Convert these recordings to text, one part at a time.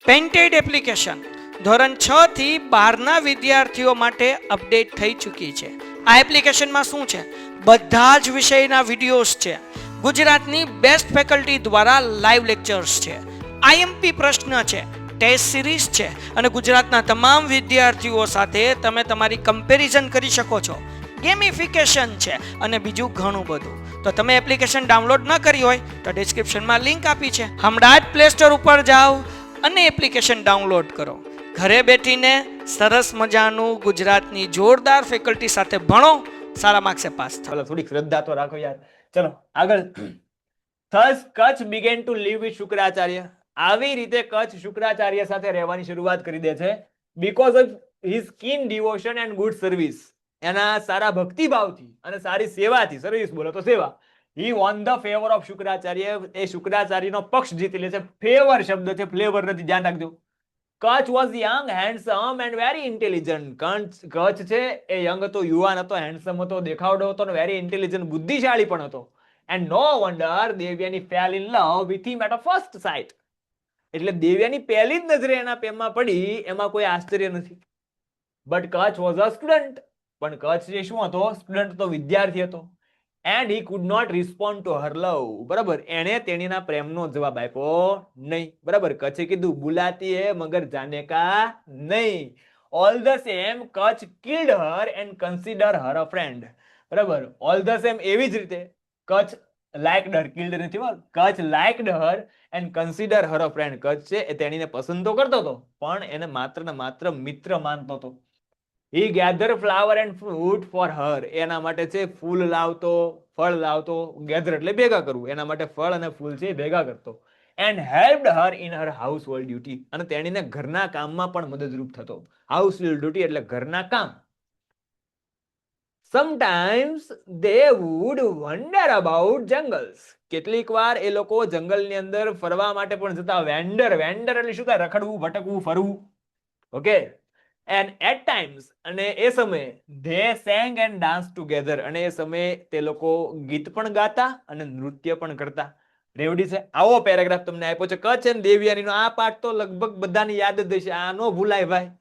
Painted application ધોરણ 6 થી 12ના વિદ્યાર્થીઓ માટે અપડેટ થઈ ચૂકી છે. આ એપ્લિકેશનમાં શું છે? બધા જ વિષયના વિડીયોઝ છે. ગુજરાતની બેસ્ટ ફેકલ્ટી દ્વારા લાઈવ લેક્ચર્સ છે. આઈએમપી પ્રશ્ન છે, ટેસ્ટ સિરીઝ છે અને ગુજરાતના તમામ વિદ્યાર્થીઓ સાથે તમે તમારી કમ્પેરિઝન કરી શકો છો. ગેમિફિકેશન છે અને બીજું ઘણું બધું. તો તમે એપ્લિકેશન ડાઉનલોડ ન કરી હોય તો ડિસ્ક્રિપ્શનમાં લિંક આપી છે. હમણાં જ પ્લે સ્ટોર ઉપર જાઓ અને એપ્લિકેશન ડાઉનલોડ કરો. ઘરે બેઠીને સરસ મજાનું ગુજરાતની જોરદાર ફેકલ્ટી સાથે ભણો, સારા માર્ક્સે પાસ થાઓ. ચલો થોડીક શ્રદ્ધા તો રાખો યાર. ચલો આગળ. Thus Kutch began to live with Shukracharya. આવી રીતે કચ્છ શુક્રાચાર્ય સાથે રહેવાની શરૂઆત કરી દે છે because of his keen devotion and good service. એના સારા ભક્તિભાવથી અને સારી સેવાથી, સર્વિસ બોલો તો સેવા, he won the favor of Shukracharya. એ શુક્રાચાર્યનો પક્ષ જીતી લે છે. ફેવર શબ્દ છે, ફ્લેવર નથી, ધ્યાન રાખજો. Kutch was young, handsome and very intelligent. Kutch છે એ યંગ હતો, યુવાન હતો, હેન્ડસમ હતો, દેખાવડો હતો, વેરી ઇન્ટેલિજન્ટ, બુદ્ધિશાળી પણ હતો. And no wonder Devyani fell in love with him at a first sight. એટલે દેવયાની પહેલી જ નજરે એના પ્રેમમાં પડી, એમાં કોઈ આશ્ચર્ય નથી. But Kach was a student. પણ કચ્છ જે શું હતો? સ્ટુડન્ટ હતો, વિદ્યાર્થી હતો. And he could not respond to her love. બરાબર, એણે તેણીના પ્રેમનો જવાબ આપ્યો નહીં. બરાબર, કચ્છે કીધું બુલાતી હે મગર જાને કા નહીં. All the same Kacha killed her and consider her a friend. બરાબર, ઓલ ધ સેમ એવી જ રીતે કચ્છ લાઇક્ડ હર, કિલ્ડ નથી બોલ, Kacha liked her and consider her a friend. Kacha છે એ તેણીને પસંદ તો કરતો હતો પણ એને માત્ર ને માત્ર મિત્ર માનતો હતો. He gathered flower and fruit for her. એના માટે છે ફૂલ લાવતો, ફળ લાવતો. ગેધર એટલે ભેગા કરવું, એના માટે ફળ અને ફૂલ છે ભેગા કરતો. And helped her in her household duty. અને તેણીને ઘરના કામમાં પણ મદદરૂપ થતો. હાઉસહોલ્ડ ડ્યુટી એટલે ઘરના કામ. Sometimes they would wander about jungles. કેટલીક વાર એ લોકો જંગલની અંદર ફરવા માટે પણ જતા. વેન્ડર એટલે શું થાય? રખડવું, ભટકવું, ફરવું. ઓકે. And at times, અને એ સમયે they sang and danced together. અને એ સમયે તે લોકો ગીત પણ ગાતા અને નૃત્ય પણ કરતા. રેવડી છે. આવો પેરેગ્રાફ તમને આપ્યો છે કચ્છ અને દેવયાનીનો. આ પાઠ તો લગભગ બધાને યાદ જ હશે. આ નો ભૂલાય ભાઈ.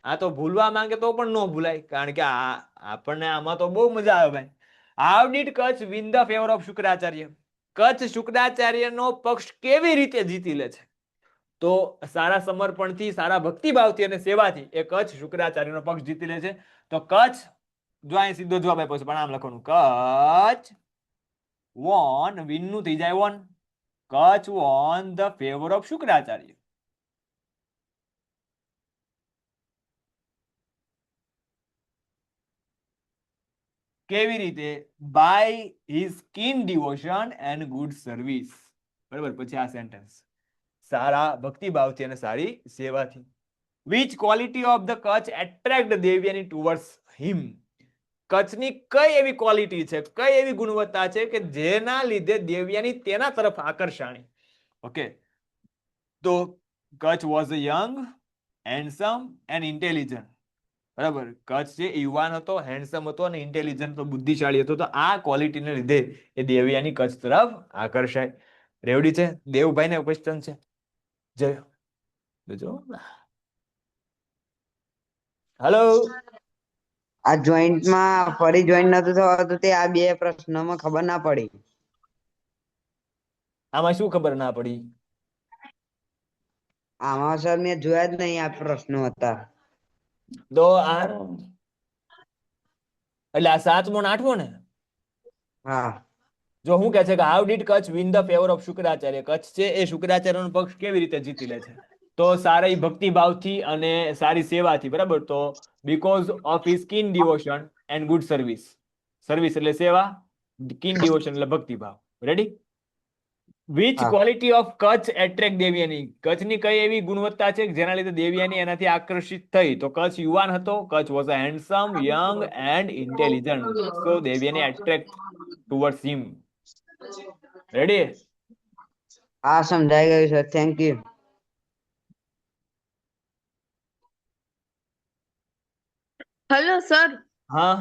આ તો ભૂલવા માંગે તો પણ નો ભૂલાય, કારણ કે આપણને આમાં તો બહુ મજા આવે ભાઈ. How did Kutch win the favor of Shukracharya? Kutch શુક્રાચાર્યનો પક્ષ કેવી રીતે જીતી લે છે? તો સારા સમર્પણથી, સારા ભક્તિભાવથી અને સેવાથી એ કચ્છ શુક્રાચાર્યનો પક્ષ જીતી લે છે. તો કચ્છ, જો અહીં સીધો જવાબ આપ્યો છે પણ આમ લખવાનું, કચ્છ વોન, વિન નું થઈ જાય won. Kacha won the favour of Shukracharya. કેવી રીતે? By his keen devotion and good service. બરાબર, પછી આ સેન્ટેન્સ, સારા ભક્તિભાવથી અને સારી સેવાથી. Which quality of the Kutch attract Devyani towards him? કચ્છની કઈ એવી ક્વોલિટી છે, કઈ એવી ગુણવત્તા છે કે જેના લીધે દેવયાની તેના તરફ આકર્ષાણી? ઓકે, તો Kutch was young, handsome and intelligent. બરાબર, કચ્છ છે યુવાન હતો, હેન્ડસમ હતો અને ઇન્ટેલિજન્ટ તો બુદ્ધિશાળી હતો. તો આ ક્વોલિટીને લીધે એ દેવયાની કચ્છ તરફ આકર્ષાય. રેવડી છે. દેવભાઈને ક્વેશ્ચન છે. જય હેલો. આ જોઈન્ટમાં ફરી જોઈન્ટ નતું થવાતું તે આ બે પ્રશ્નમાં ખબર ના પડી. આમાં શું ખબર ના પડી? આમાં સર મેં જોયા જ નહીં આ પ્રશ્નો હતા. તો આ એટલે આ 7મો ને 8મો ને? હા. જો હું કહે છે કે how did Kacha win the favour of Shukracharya? Kacha છે એ શુક્રાચાર્યનો પક્ષ કેવી રીતે જીતી લે છે? તો સારી ભક્તિભાવથી અને સારી સેવાથી. બરાબર, તો because of his keen devotion and good service. Service એટલે સેવા, કીન ડિવોશન એટલે ભક્તિભાવ. Ready? Which quality of Kutch attract Devyani? કચ્છની કઈ એવી ગુણવત્તા છે જેના લીધે દેવયાની એનાથી આકર્ષિત થઈ? તો કચ્છ યુવાન હતો, Kutch was a handsome, young and intelligent. So Devyani attract towards him. Ready? હા, સમજાઈ ગયું sir, thank you. Hello sir, હા,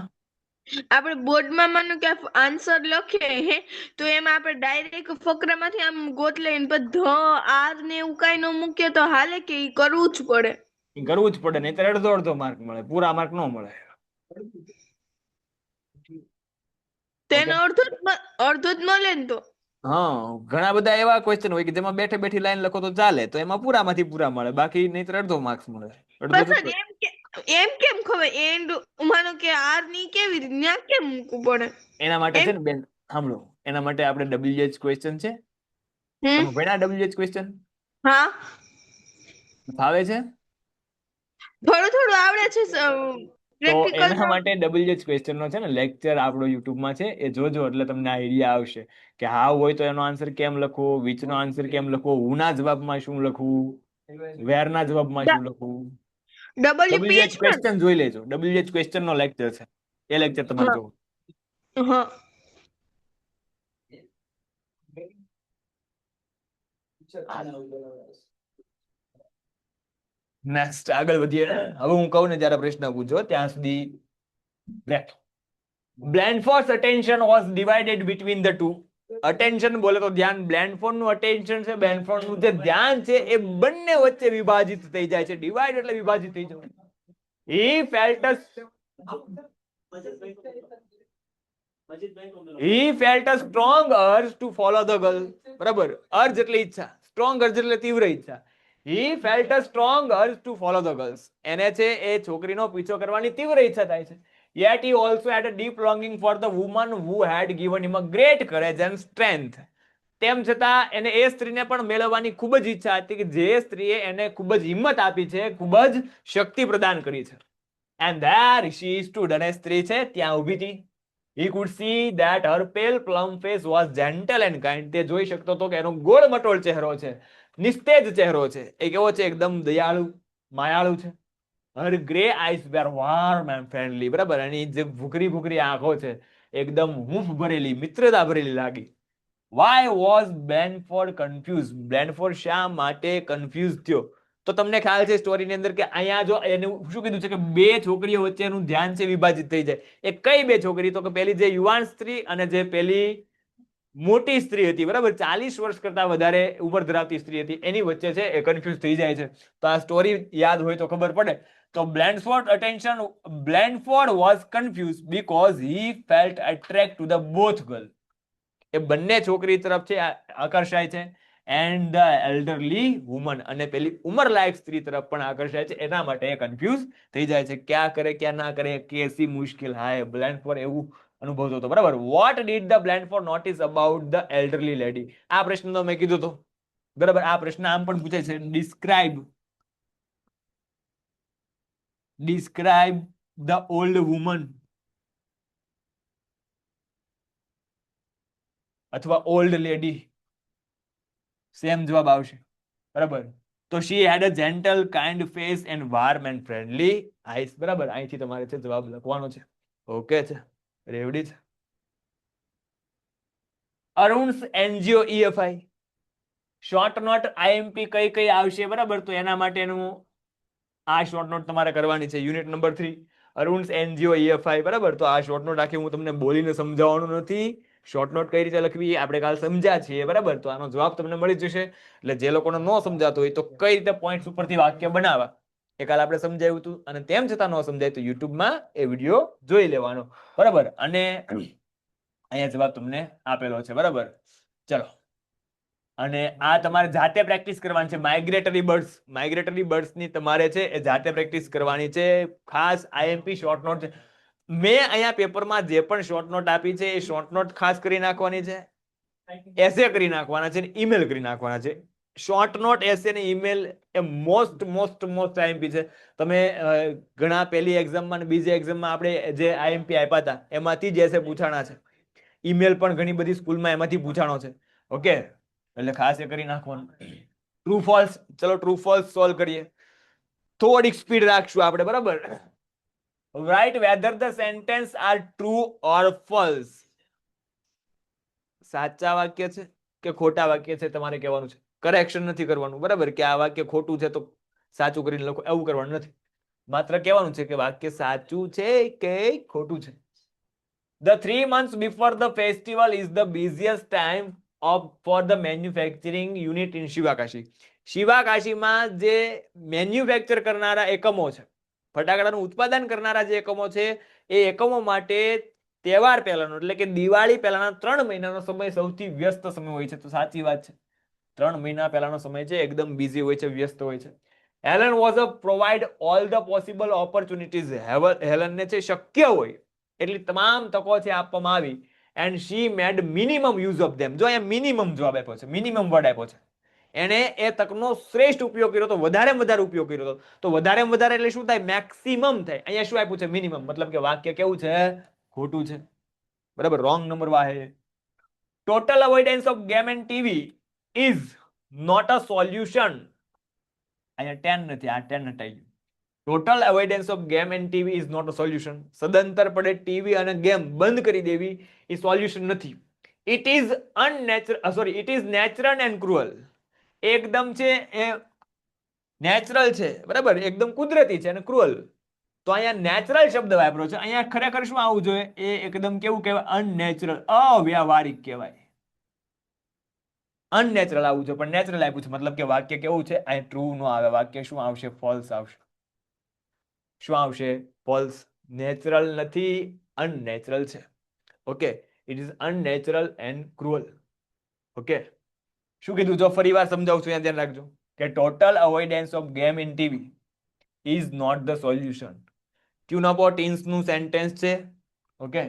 આપણે બોર્ડમાં માનો કે આન્સર લખીએ હે તો એમાં આપણે ડાયરેક્ટ ફકરામાંથી આમ ગોત લઈને પછી ધ આર ને એવું કાંઈ ન મૂકીએ તો હાલે કે ઈ કરવું જ પડે? ઈ કરવું જ પડે, નહીં અડધો અડધો માર્ક મળે, પૂરા માર્ક ન મળે. તેનો Okay? અડધો જ મળે ને તો? હા, ઘણા બધા એવા ક્વેશ્ચન હોય કે જેમાં બેઠે બેઠી લાઈન લખો તો ચાલે, તો એમાં પૂરામાંથી પૂરા મળે, બાકી નહીં અડધો માર્ક્સ મળે. અડધો બસ તો એમ કેમ ખબર એન્ડ માનો કે આર ની કેવી રીતે ન્યા કેમ મૂકવું પડે? એના માટે એમ છે ને બેન, સાંભળો, એના માટે આપણે WH ક્વેશ્ચન છે. હમ તમે ભણ્યા WH ક્વેશ્ચન? હા ફાવે છે? થોડું થોડું આવડે છે તો પ્રેક્ટિકલ એના માટે WH ક્વેશ્ચન નો છે ને લેક્ચર આપણો યુટ્યુબમાં છે, એ જોજો એટલે તમને આઈડિયા આવશે કે હાવ હોય તો એનો આન્સર કેમ લખવો, which નો આન્સર કેમ લખવો, હુના જવાબમાં શું લખવું, વેર ના જવાબમાં શું લખવું. WPH WH ક્વેશ્ચન જોઈ લેજો, WH ક્વેશ્ચન નો લેક્ચર છે, એ લેક્ચર તમારે જોવો. હા નેક્સ્ટ આગળ વધીએ. હવે હું કહું ને ત્યારે પ્રશ્ન પૂછો, ત્યાં સુધી બેઠો. બ્લેન્ડફોર્ડ's attention was divided between the two. Attention બોલે તો ધ્યાન, બ્લેન્ડફોર્ડ નું attention છે, બ્લેન્ડફોર્ડ નું જે ધ્યાન છે એ બંને વચ્ચે વિભાજિત થઈ જાય છે. ડિવાઇડ એટલે વિભાજિત થઈ જવું. He felt a strong urge to follow the girl. બરાબર, અર્જ એટલે ઈચ્છા, સ્ટ્રોંગ અર્જ એટલે તીવ્ર ઈચ્છા. He felt a strong urge to follow the girls. એને છે એ છોકરીનો પીછો કરવાની તીવ્ર ઈચ્છા થાય છે. Yet he also had a deep longing for the woman who had given him a great courage and strength. તેમ છતાં એને એ સ્ત્રીને પણ મેળવવાની ખૂબ જ ઈચ્છા હતી કે જે સ્ત્રીએ એને ખૂબ જ હિંમત આપી છે, ખૂબ જ શક્તિ પ્રદાન કરી છે. And there she stood, અને સ્ત્રી છે ત્યાં ઊભી હતી. He could see that her pale plum face was gentle and kind. તે જોઈ શકતો હતો કે એનો ગોળ મટોળ ચહેરો છે, નિસ્તેજ ચહેરો છે, એ કેવો છે? એકદમ દયાળુ, માયાળુ છે. Her grey eyes were warm and friendly. બરાબર, એની જે ભૂખરી ભૂખરી આંખો છે એકદમ હૂંફ ભરેલી, મિત્રતા ભરેલી લાગી. Why was Blandford confused? Blandford શા માટે કન્ફ્યુઝ થયો? તો તમને ખ્યાલ છે સ્ટોરીની અંદર કે અહીંયા જો એનું શું કીધું છે કે બે છોકરીઓ વચ્ચેનું ધ્યાન છે વિભાજિત થઈ જાય. એ કઈ બે છોકરી? તો કે પેલી જે યુવાન સ્ત્રી અને જે પેલી મોટી સ્ત્રી હતી, બરાબર, 40 વર્ષ કરતા વધારે ઉંમર ધરાવતી સ્ત્રી હતી, એની વચ્ચે છે એ કન્ફ્યુઝ થઈ જાય છે. તો આ સ્ટોરી યાદ હોય તો ખબર પડે. તો Blandford was confused because he felt attracted to the both girl. એ બંને છોકરી તરફ છે આકર્ષાય છે, એન્ડ ધ એલ્ડરલી વુમન, અને પેલી ઉંમરલાયક સ્ત્રી તરફ પણ આકર્ષાય છે. એના માટે એ કન્ફ્યુઝ થઈ જાય છે. ક્યાં કરે ક્યાં ના કરે, કેસી મુશ્કેલ હાય. બ્લેન્ડફોર્ડ એવું અનુભવતો હતો. બરાબર. Vote did the બ્લેન્ડફોર્ડ notice about the elderly lady? આ પ્રશ્ન તો મેં કીધું તો, બરાબર. આ પ્રશ્ન આમ પણ પૂછાય છે, ડિસ્ક્રાઇબ ધ ઓલ્ડ વુમન અથવા ઓલ્ડ લેડી, સેમ જવાબ આવશે. બરાબર. તો she had a gentle kind face and warm and friendly eyes. બરાબર, અહીંથી તમારે છે જવાબ લખવાનો છે. ઓકે છે, રેવડી છે. Arun's NGO EFI short note IMP કઈ કઈ આવશે? બરાબર, તો એના માટેનું આ શોર્ટ નોટ તમારે કરવાની છે. Unit number 3 Arun's NGO EFI. બરાબર, તો આ શોર્ટ નોટ આખી હું તમને બોલીને સમજાવવાનું નથી. શોર્ટ નોટ કઈ રીતે લખવી આપણે કાલ સમજ્યા છીએ. બરાબર, તો આનો જવાબ તમને મળી જશે. એટલે જે લોકોને ન સમજાતો હોય તો કઈ રીતે પોઈન્ટ્સ ઉપરથી વાક્ય બનાવવા એ કાલ આપણે સમજાવ્યું હતું, અને તેમ છતાં ન સમજાય તો યુટ્યુબમાં એ વિડીયો જોઈ લેવાનો. બરાબર, અને અહીંયા જવાબ તમને આપેલો છે. બરાબર, ચલો. અને આ તમારે જાતે પ્રેક્ટિસ કરવાની છે. માઇગ્રેટરી બર્ડ્સ ની તમારે છે એ જાતે પ્રેક્ટિસ કરવાની છે. ખાસ IMP શોર્ટ નોટ છે. મેં અહીંયા પેપરમાં જે પણ શોર્ટ નોટ આપી છે એ શોર્ટ નોટ ખાસ કરી નાખવાની છે, એસે કરી નાખવાના છે, ઈમેલ કરી નાખવાના છે. શોર્ટ નોટ, એસે ને ઈમેલ એ મોસ્ટ IMP છે. તમે ઘણા પહેલી એક્ઝામમાં અને બીજી એક્ઝામમાં આપણે જે IMP આપ્યા હતા એમાંથી જ એસે પૂછાણા છે. ઈમેલ પણ ઘણી બધી સ્કૂલમાં એમાંથી પૂછાણો છે. ઓકે, એટલે ખાસ એ કરી નાખવાનું. ટ્રુ ફોલ્સ, ચલો ટ્રુ ફોલ્સ સોલ્વ કરીએ. થોડીક સ્પીડ રાખશું આપણે. બરાબર. Write whether the sentence are true or false. સાચા વાક્ય છે કે ખોટા વાક્ય છે તમારે કહેવાનું છે. કરેક્શન નથી કરવાનું. બરાબર, કે આ વાક્ય ખોટું છે તો સાચું કરીને લખો, એવું કરવાનું નથી. માત્ર કહેવાનું છે કે વાક્ય સાચું છે કે ખોટું છે. The 3 months before the festival is the busiest time for the manufacturing unit in Sivakasi. શિવાકાશીમાં જે મેન્યુફેક્ચર કરનારા એકમો છે, ફટાકડાનું ઉત્પાદન કરનારા જે એકમો છે, એ એકમો માટે તહેવાર પહેલાનો એટલે કે દિવાળી પહેલાના 3 મહિનાનો સમય સૌથી વ્યસ્ત સમય હોય છે. તો સાચી વાત છે, 3 મહિના પહેલાનો સમય છે એકદમ બિઝી હોય છે, વ્યસ્ત હોય છે. Helen was a provide all the possible opportunities. હેલનને છે શક્ય હોય એટલી તમામ તકો છે આપવામાં આવી. And she made minimum use of them. જો અહીંયા મિનિમમ જવાબ આપ્યો છે, મિનિમમ વર્ડ આપ્યો છે. એને એ તકનો શ્રેષ્ઠ ઉપયોગ કર્યો તો, વધારેમાં વધારે ઉપયોગ કર્યો હતો. તો વધારેમાં વધારે એટલે શું થાય? મેક્સિમમ થાય. અહીંયા શું આપ્યું છે? મિનિમમ. મતલબ કે વાક્ય કેવું છે? ખોટું છે. બરાબર, રોંગ નંબર વાહે. Total avoidance of game and TV is not a solution. અહીંયા 10 નથી, આ 10 હટાઈ ગયું. Total avoidance of game and TV is not a solution. સદંતર પડે ટીવી અને ગેમ બંધ કરી દેવી એ સોલ્યુશન નથી. It is it is natural and cruel. એકદમ છે એ નેચરલ છે, બરાબર, એકદમ કુદરતી છે, અને ક્રુઅલ. તો અહીંયા નેચરલ શબ્દ વાપર્યો છે. અહીંયા ખરેખર શું આવવું જોઈએ? એ એકદમ કેવું કહેવાય? અનનેચરલ, અવ્યાવહારિક કહેવાય. અનનેચરલ આવવું જોઈએ, પણ નેચરલ આપ્યું છે. મતલબ કે વાક્ય કેવું છે? અહીં ટ્રુ નો આવે, વાક્ય શું આવશે? ફોલ્સ આવશે. શું આવશે? ફોલ્સ. નેચરલ નથી, અનનેચરલ છે. Okay, it is unnatural and cruel. Okay, શું કીધું? જો ફરી વાર સમજાવું છું, ધ્યાન રાખજો કે total avoidance of game in TV is not the solution. ટ્યુન અબાઉટ ઇન્સ નું સેન્ટેન્સ છે. ઓકે,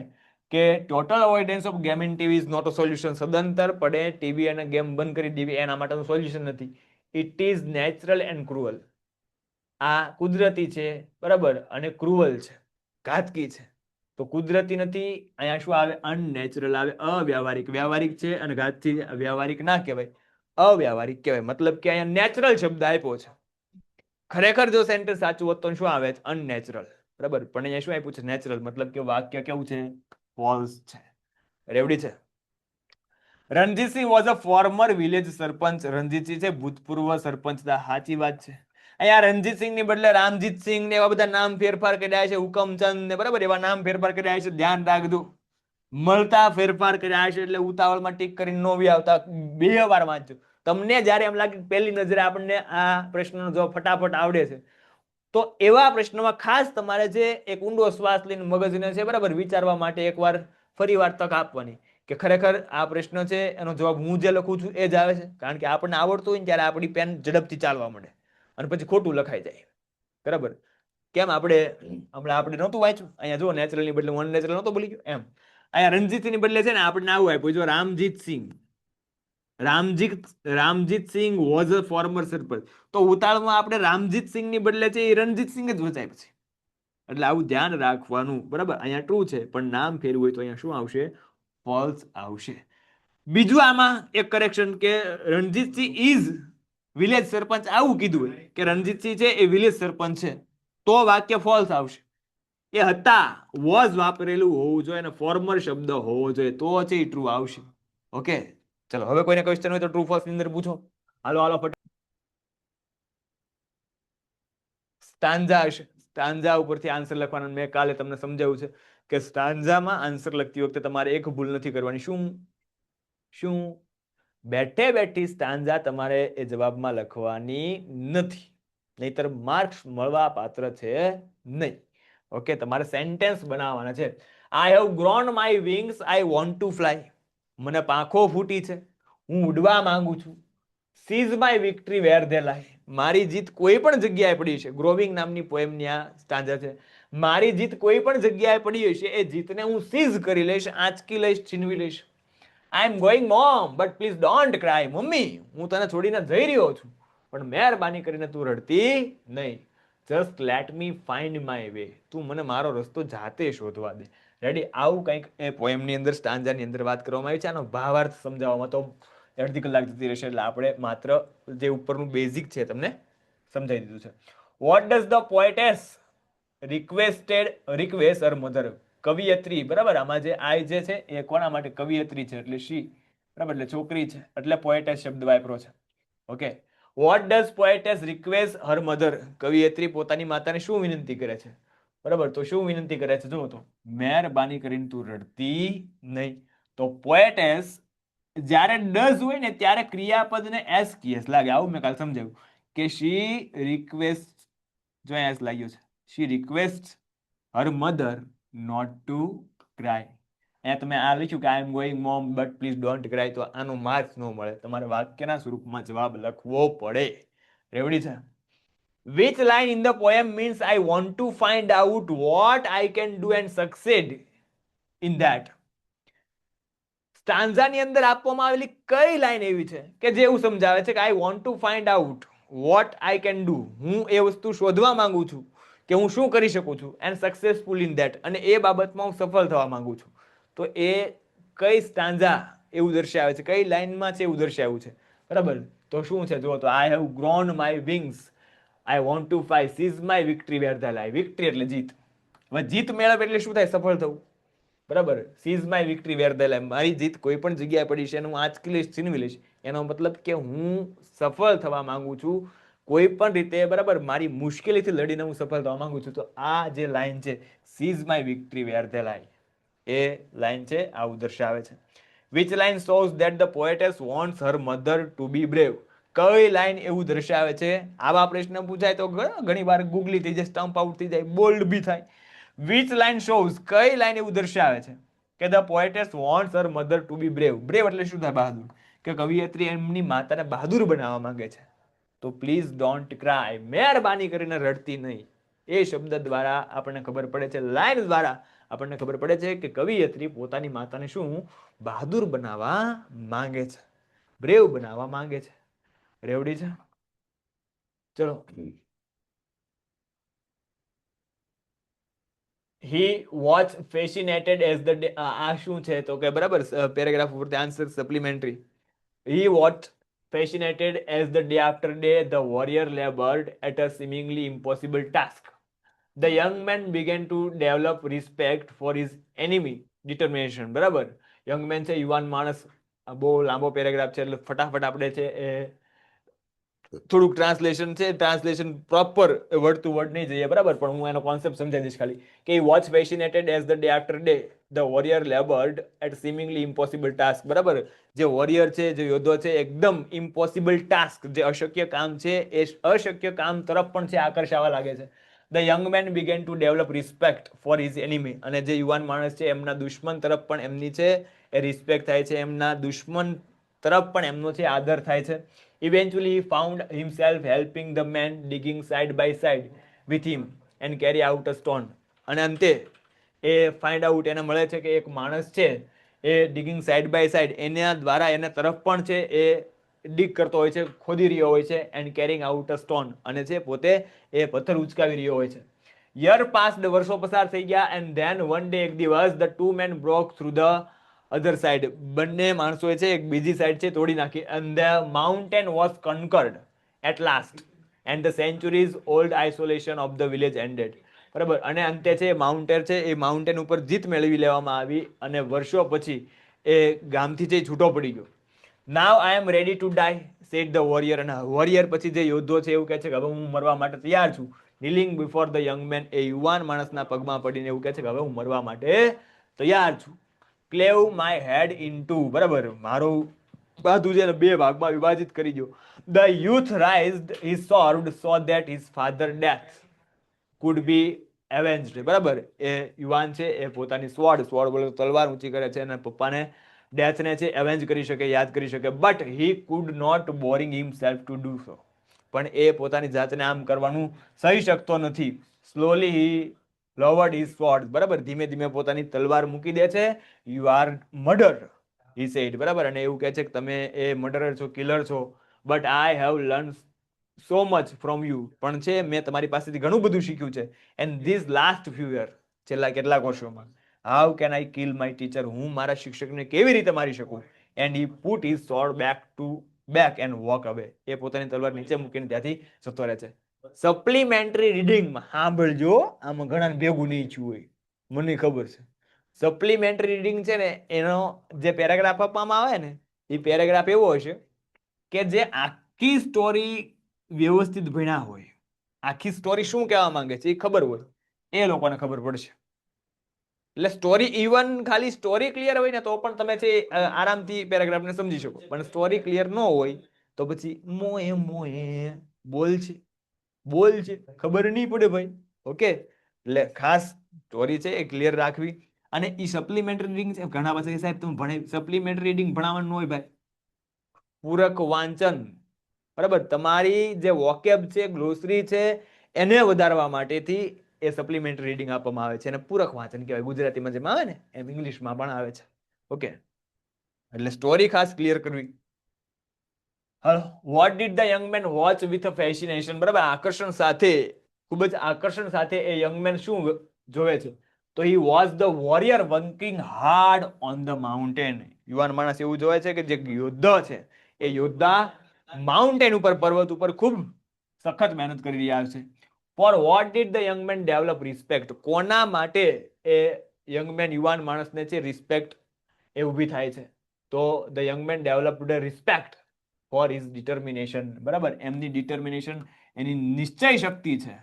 કે total avoidance of game in TV is not a solution. સદંતર પડે ટીવી અને ગેમ બંધ કરી દેવી એના માટેનું સોલ્યુશન નથી. It is natural and cruel. આ કુદરતી છે, બરાબર, અને ક્રુઅલ છે, ઘાતકી છે. તો કુદરતી નથી, અહીંયા શું આવે? અનનેચરલ આવે. અવ્યાવહારિક. વ્યવહારિક છે અને ઘાતકી. વ્યવહારિક ના કહેવાય, અવ્યાવહારિક કહેવાય. મતલબ કે અહીંયા નેચરલ શબ્દ આપ્યો છે. ખરેખર જો સેન્ટેન્સ સાચું હોત તો શું આવે? અનનેચરલ. બરાબર, પણ અહીંયા શું આપ્યું છે? નેચરલ. મતલબ કે વાક્ય કેવું છે? ફોલ્સ છે. રેવડી છે. Ranjitsinh was a former village sarpanch. Ranjitsinh છે ભૂતપૂર્વ સરપંચ હતા. સાચી વાત છે. અહીંયા રણજીતસિંહ ની બદલે રામજીતસિંહ ને એવા બધા નામ ફેરફાર કર્યા છે. હુકમચંદ ને, બરાબર, એવા નામ ફેરફાર કર્યા છે. ધ્યાન રાખજો. મળતા ફેરફાર કર્યા છે એટલે ઉતાવળમાં ટીક કરીને નો બી આવતા. 2 વાર વાંચજો. તમને જ્યારે એમ લાગે પહેલી નજરે આપણને આ પ્રશ્નનો જવાબ ફટાફટ આવડે છે, તો એવા પ્રશ્નોમાં ખાસ તમારે જે એક ઊંડો શ્વાસ લઈને મગજને છે, બરાબર, વિચારવા માટે એકવાર ફરીવાર તક આપવાની કે ખરેખર આ પ્રશ્ન છે એનો જવાબ હું જે લખું છું એ જ આવે છે. કારણ કે આપણને આવડતું હોય ને ત્યારે આપણી પેન ઝડપથી ચાલવા મળે અને પછી ખોટું લખાઈ જાય. બરાબર, કેમ આપણે નહોતું વાંચ્યું? અહીંયા જો નેચરલ ની બદલે અનનેચરલ નહોતો બોલી ગયો એમ. અહીંયા રણજીતસિંહ ની બદલે છે ને આપણે આવું આપ્યું. જો રામજીતસિંહ, રામજીતસિંહ વોઝ અ ફોર્મર સરપંચ. તો ઉતાળમાં આપણે રામજીતસિંહ ની બદલે છે એ રણજીતસિંહ જ વચાય પછી. એટલે આવું ધ્યાન રાખવાનું. બરાબર, અહીંયા ટ્રુ છે પણ નામ ફેરવું હોય તો અહીંયા શું આવશે? ફોલ્સ આવશે. બીજું આમાં એક કરેક્શન કે રણજીતસિંહ ઇઝ વિલેજ સરપંચ આવું કીધું હોય કે રણજીતસિંહ છે એ વિલેજ સરપંચ છે, તો વાક્ય ફોલ્સ આવશે. એ હતા, વોઝ વાપરેલું હોવું જોઈએ અને ફોર્મર શબ્દ હોવો જોઈએ, તો છે એ ટ્રુ આવશે. ઓકે, ચલો હવે કોઈને ક્વેશ્ચન હોય તો ટ્રુ ફોલ્સ ની અંદર પૂછો. હાલો ફટાફટ. સ્ટાન્ઝા હશે, સ્ટાન્ઝા ઉપરથી આન્સર લખવાનો. મેં કાલે તમને સમજાવ્યું છે કે સ્ટાન્ઝામાં આન્સર લખતી વખતે તમારે એક ભૂલ નથી કરવાની. શું? બેઠે બેઠી સ્ટાન્ઝા તમારે એ જવાબમાં લખવાની નથી, નહીતર માર્ક્સ મળવા પાત્ર છે નહીં. ઓકે, તમારે સેન્ટેન્સ બનાવવાના છે. I have grown my wings, I want to fly. મને પાંખો ફૂટી છે, હું ઉડવા માંગુ છું. Seize my victory where they lie. મારી જીત કોઈ પણ જગ્યાએ પડી છે. ગ્રોવિંગ નામની પોએમની આ સ્ટાન્ઝા છે. મારી જીત કોઈ પણ જગ્યાએ પડી હશે, એ જીતને હું સીઝ કરી લઈશ, આંચકી લઈશ, છીનવી લઈશ. I am going mom but please don't cry. મમ્મી, હું તને છોડીને જઈ રહ્યો છું, પણ મહેરબાની કરીને તું રડતી નહીં. Just let me find my way. તું મને મારો રસ્તો જાતે શોધવા દે. રેડી? આવું કંઈક એ પોએમની અંદર, સ્ટાન્ઝાની અંદર વાત કરવામાં આવી છે. આનો ભાવાર્થ સમજાવવામાં તો અડધી કલાક જતી રહેશે, એટલે આપણે માત્ર જે ઉપરનું બેઝિક છે તમને સમજાવી દીધું છે. What does the poetess request her mother. કવિયત્રી, બરાબર, આમાં જે આઈ જે છે એ કોના માટે? કવિયત્રી છે એટલે શી, બરાબર, એટલે છોકરી છે, એટલે પોએટેસ શબ્દ વાપરો છે. Okay, what does poetess request her mother. કવિયત્રી પોતાની માતાને શું વિનંતી કરે છે? બરાબર. તો શું વિનંતી કરે છે જુઓ તો, મહેરબાની કરીને તું રડતી નહીં. તો પોએટેસ જ્યારે ડઝ હોય ને ત્યારે ક્રિયાપદને એસ કેસ લાગે. આવું મેં કાલ સમજાવ્યું કે શી રિક્વેસ્ટ, જો એસ લાગ્યો છે, she request her mother not to cry. અહીંયા તમે આ લખ્યું કે I am going mom but please don't cry, તો આનું માર્ક્સ ન મળે, તમારે વાક્યના સ્વરૂપમાં જવાબ લખવો પડે. રેવડી છે? Which line in the poem means I want to find out what I can do and succeed in that? Stanza ની અંદર આપવામાં આવેલી કઈ લાઈન એવી છે કે જે એવું સમજાવે છે કે આઈ want to find out what I can do, હું એ વસ્તુ શોધવા માંગુ છું કે હું શું કરી શકું છું, એન્ડ સક્સેસફુલ ઇન ધેટ, અને એ બાબતમાં હું સફળ થવા માંગુ છું. તો એ કઈ સ્ટાન્ઝા એવું દર્શાવે છે, કઈ લાઈનમાં છે એવું દર્શાવ્યું છે? બરાબર. તો શું છે જુઓ તો, I have grown my wings, I want to fly, seize my victory where the lie. Victory એટલે જીત. હવે જીત મેળવ એટલે શું થાય? સફળ થવું. બરાબર. Seize my victory where the lie, મારી જીત કોઈ પણ જગ્યાએ પડી છે એનું આંચકી લઈશ, છીનવી લઈશ. એનો મતલબ કે હું સફળ થવા માંગુ છું કોઈ પણ રીતે. બરાબર. મારી મુશ્કેલીથી લડીને હું સફળ થવા માંગુ છું. તો આ જે લાઈન છે, sees my victory where the lie, એ લાઈન છે, આવું દર્શાવે છે. Which line shows that the poetess wants her mother to be brave? કઈ લાઈન એવું દર્શાવે છે? આવા પ્રશ્ન પૂછાય તો ઘણી વાર ગૂગલી થઈ જાય, સ્ટમ્પ આઉટ થઈ જાય, બોલ્ડ બી થાય. વિચ લાઈન શોઝ, કઈ લાઈન એવું દર્શાવે છે કે the poetess wants her mother to be brave? Brave એટલે શું થાય? બહાદુર. કે કવિયત્રી એમની માતાને બહાદુર બનાવવા માંગે છે. તો પ્લીઝ ડોન્ટ ક્રાય, મહેરબાની કરીને રડતી નહીં. એ શબ્દ દ્વારા આપણને ખબર પડે છે, લાઈન દ્વારા આપણને ખબર પડે છે કે કવિયત્રી પોતાની માતાને શું બહાદુર બનાવવા માંગે છે, બ્રેવ બનાવવા માંગે છે. રેવડી છે? ચલો. He was fascinated as the day, આ શું છે તો કે બરાબર પેરેગ્રાફ ઉપરથી answer supplementary. He was fascinated as the day after day the warrior labored at a seemingly impossible task. The young man began to develop respect for his enemy, determination. બરાબર. Young man છે, યુવાન માણસ. બહુ લાંબો paragraph છે એટલે ફટાફટ આપણે છે એ થોડુંક ટ્રાન્સલેશન છે, translation proper word to word નહીં જઈએ. બરાબર. પણ હું એનો કોન્સેપ્ટ સમજાવી દઈશ ખાલી કે he was fascinated as the day after day the warrior labored at seemingly impossible task. બરાબર. જે વોરિયર છે, જે યોદ્ધો છે, એકદમ ઇમ્પોસિબલ ટાસ્ક, જે અશક્ય કામ છે, એ અશક્ય કામ તરફ પણ છે આકર્ષાવા લાગે છે. The young man began to develop respect for his enemy. અને જે યુવાન માણસ છે એમના દુશ્મન તરફ પણ એમની છે એ રિસ્પેક્ટ થાય છે, એમના દુશ્મન તરફ પણ એમનો છે આદર થાય છે. Eventually he found himself helping the man digging side by side with him and carry out a stone. અને અંતે એ ફાઇન્ડ આઉટ એને મળે છે કે એક માણસ છે એ ડિગિંગ સાઇડ બાય સાઇડ એના દ્વારા એના તરફ પણ છે એ ડિગ કરતો હોય છે, ખોદી રહ્યો હોય છે, and carving out a stone, અને છે પોતે એ પથ્થર ઉચકાવી રહ્યો હોય છે. યર પાસ્ડ, વર્ષો પસાર થઈ ગયા, એન્ડ ધેન વન ડે, એક દિવસ, the two men broke through the other side, બંને માણસોએ છે એક બીજી સાઈડ છે તોડી નાખી. And the mountain was conquered at last and the centuries old isolation of the village ended. બરાબર. અને અંતે છે માઉન્ટેન છે એ માઉન્ટેન ઉપર જીત મેળવી લેવામાં આવી અને વર્ષો પછી એ ગામથી જે છૂટો પડી ગયો. Now I am ready to die said the warrior. અને વોરિયર પછી જે યોદ્ધો છે એવું કહે છે કે હવે હું મરવા માટે તૈયાર છું. kneeling before the young man, એ યુવાન માણસના પગમાં પડીને એવું કહે છે કે હવે હું મરવા માટે તૈયાર છું. ક્લેવ માય હેડ ઇનટુ, બરાબર, મારું બાજુ છે બે ભાગમાં વિભાજિત કરી દો. The youth raised his sword so that his father's death could be avenged. બરાબર. એ યુવાન છે એ પોતાની સ્વોર્ડ બોલે તલવાર ઊંચી કરે છે અને પપ્પાને ડેથને છે એવેન્જ કરી શકે, યાદ કરી શકે. But he could not bring himself to do so. પણ એ પોતાની જાતને આમ કરવાનું સહી શકતો નથી. Slowly he lowered his sword. બરાબર. ધીમે ધીમે પોતાની તલવાર મૂકી દે છે. You are murder, he said. બરાબર. અને એવું કહે છે કે તમે એ મર્ડરર છો, કિલર છો. But I have learned so much from you. પણ છે મેં તમારી પાસેથી ઘણું બધું શીખ્યું છે. And these last few years, છેલ્લા કેટલાક વર્ષોમાં. How can I kill my teacher? હું મારા શિક્ષકને કેવી રીતે મારી શકું? And he put his sword back and walk away. એ પોતાની તલવાર નીચે મૂકીને ત્યાંથી જતો રહે છે. સપ્લિમેન્ટરી રીડિંગમાં સાંભળજો, આમાં ઘણા ભેગું નહીં થયું હોય, મને ખબર છે. સપ્લિમેન્ટરી રીડિંગ છે ને એનો જે પેરેગ્રાફ આપવામાં આવે ને એ પેરેગ્રાફ એવો હશે કે જે આખી સ્ટોરી વ્યવસ્થિત ભણ્યા હોય, આખી સ્ટોરી શું કહેવા માંગે છે એ ખબર હોય, એ લોકોને ખબર પડશે. એટલે સ્ટોરી ઇવન ખાલી સ્ટોરી ક્લિયર હોય ને તો પણ તમે છે આરામથી પેરેગ્રાફને સમજી શકો, પણ સ્ટોરી ક્લિયર ન હોય તો પછી મોએ મોએ બોલ છે ખબર નહીં પડે ભાઈ. ઓકે, એટલે ખાસ સ્ટોરી છે એ ક્લિયર રાખવી. અને ઈ સપ્લિમેન્ટરી રીડિંગ છે, ઘણા પાસે સાહેબ તમે ભણે સપ્લિમેન્ટરી રીડિંગ ભણાવવાનું હોય ભાઈ, પૂરક વાંચન, બરાબર, તમારી જે વોકેબ છે, ગ્લોસરી છે, એને વધારવા માટેથી એ સપ્લિમેન્ટરી રીડિંગ આપવામાં આવે છે, અને પૂરક વાંચન કહેવાય. ગુજરાતીમાં જેમ આવે ને એમ ઇંગ્લિશમાં પણ આવે છે. ઓકે, એટલે સ્ટોરી ખાસ ક્લિયર કરવી. Hello, what did the young man watch with a fascination, બરાબર, આકર્ષણ સાથે, ખૂબ જ આકર્ષણ સાથે એ યંગ મેન શું જોવે છે? તો he was the warrior working hard on the mountain. યુવાન માણસ એવું જોવે છે કે જે યોદ્ધા છે એ યોદ્ધા માઉન્ટેન ઉપર, પર્વત ઉપર ખૂબ સખત મહેનત કરી રહ્યા છે. For what did the young man develop respect, કોના માટે એ યંગ મેન, યુવાન માણસને છે રિસ્પેક્ટ એ ઊભી થાય છે? તો the young man developed respect for his determination, બરાબર, એમની ડિટર્મિનેશન, એની નિશ્ચય શક્તિ છે.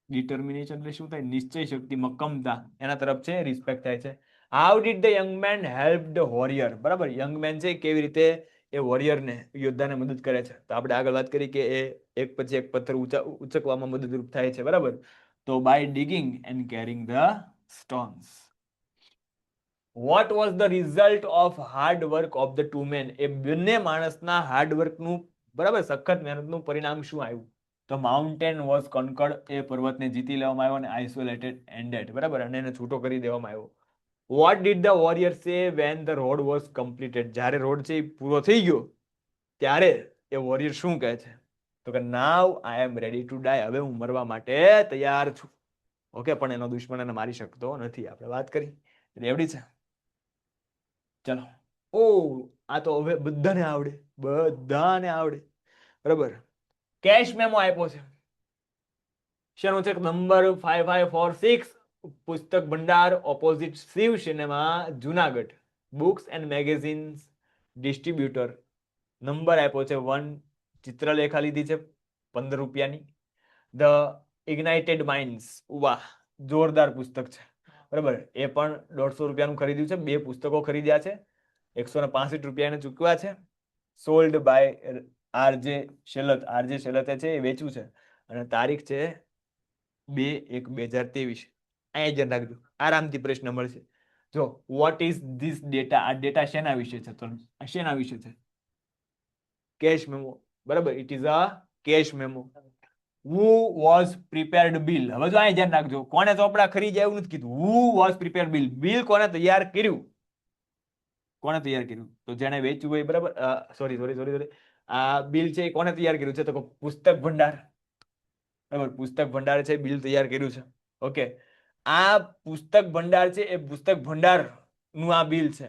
ડિટર્મિનેશન એટલે શું થાય? નિશ્ચય શક્તિ, મક્કમતા, એના તરફ છે રિસ્પેક્ટ થાય છે. How did the young man help the warrior, બરાબર, યંગ મેન છે કેવી રીતે એ વોરિયરને, યોદ્ધાને મદદ કરે છે? તો આપણે આગળ વાત કરી કે એ એક પછી એક પથ્થર ઉચકવામાં મદદરૂપ થાય છે, બરાબર. તો by digging and carrying the stones. What was the result of hard work of the two men, એ બંને માણસના હાર્ડ વર્કનું, બરાબર, સખત મહેનતનું પરિણામ શું આવ્યું? તો માઉન્ટેન વોઝ કોન્કર્ડ, એ પર્વતને જીતી લેવામાં આવ્યો, અને આઇસોલેટેડ એન્ડેડ, બરાબર, અને એને છૂટો કરી દેવામાં આવ્યો. વોટ ડીડ ધ વોરિયર સે when the road was completed, જ્યારે રોડ છે એ પૂરો થઈ ગયો ત્યારે એ વોરિયર શું કહે છે? તો કે નાવ આઈ એમ રેડી ટુ ડાય, હવે હું મરવા માટે તૈયાર છું. ઓકે, પણ એનો દુશ્મન એને મારી શકતો નથી, આપણે વાત કરી. રેવડી છે? ચલો, ઓ આ તો હવે બધાને આવડે, બરાબર. કેશ મેમો આપ્યો છે, શેનો છે? નંબર 5546, પુસ્તક ભંડાર, opposite Shiv cinema, Junagadh, books and magazines distributor. Number આપ્યો છે 1, ચિત્રલેખા લીધી છે 15 રૂપિયાની. ધ ઇગ્નાઇટેડ માઇન્ડ્સ, વાહ, જોરદાર પુસ્તક છે, બરાબર, એ પણ 150 રૂપિયાનું ખરીદ્યું છે. 2 પુસ્તકો ખરીદ્યા છે, 165 રૂપિયા એને ચૂકવ્યા છે. Sold by RJ Shelat, RJ શેલતે છે એ વેચ્યું છે, અને તારીખ છે 2/1/2023. અહીંયા ધ્યાન રાખજો, આરામથી પ્રશ્ન મળશે. જો વોટ ઇઝ ધીસ ડેટા, આ ડેટા શેના વિશે છે? તો શેના વિશે છે? કેશ મેમો, બરાબર, it is a cash memo. Who was prepared bill, હવે જો અહીંયા ધ્યાન રાખજો, કોને ચોપડા ખરીદ્યા એવું નથી કીધું. હુ વોઝ પ્રિપેર્ડ બિલ, બિલ કોને તૈયાર કર્યું? કોને તૈયાર કર્યું? તો જેને વેચ્યું હોય, બરાબર, સોરી, આ બિલ છે એ કોને તૈયાર કર્યું છે? તો પુસ્તક ભંડાર, બરાબર, પુસ્તક ભંડાર છે બિલ તૈયાર કર્યું છે. ઓકે, આ પુસ્તક ભંડાર છે એ પુસ્તક ભંડાર નું આ બિલ છે.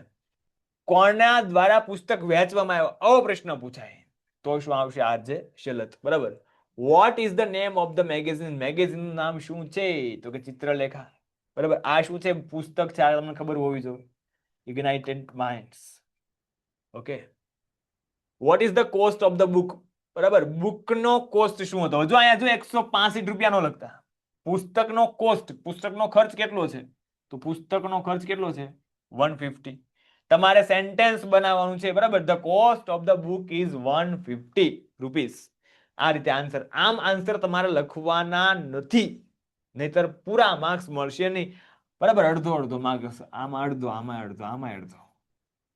કોના દ્વારા પુસ્તક વેચવામાં આવ્યો, આવો પ્રશ્ન પૂછાય તો શું આવશે? આરજે શેલત, બરાબર. Vote is the name of the magazine, magazine નું નામ શું છે? તો કે ચિત્રલેખા, બરાબર. આ શું છે? પુસ્તક છે, આ તમને ખબર હોવી જોઈએ. Ignited minds. Okay, what is the cost of the book, બરાબર, બુકનો કોસ્ટ શું હતો? જો અહીંયા જો 165 રૂપિયાનો લખતા, પુસ્તકનો કોસ્ટ, પુસ્તકનો ખર્ચ કેટલો છે? તો પુસ્તકનો ખર્ચ કેટલો છે? 150. તમારે સેન્ટેન્સ બનાવવાનું છે, બરાબર, the cost of the book is 150 rupees. આ રીતે આન્સર, આમ આન્સર તમારે લખવાના નથી, નહીતર પૂરા માર્ક્સ મળશે નહીં, બરાબર. અડધો અડધો માર્ક્સ, આમાં અડધો, આમાં અડધો, આમાં અડધો.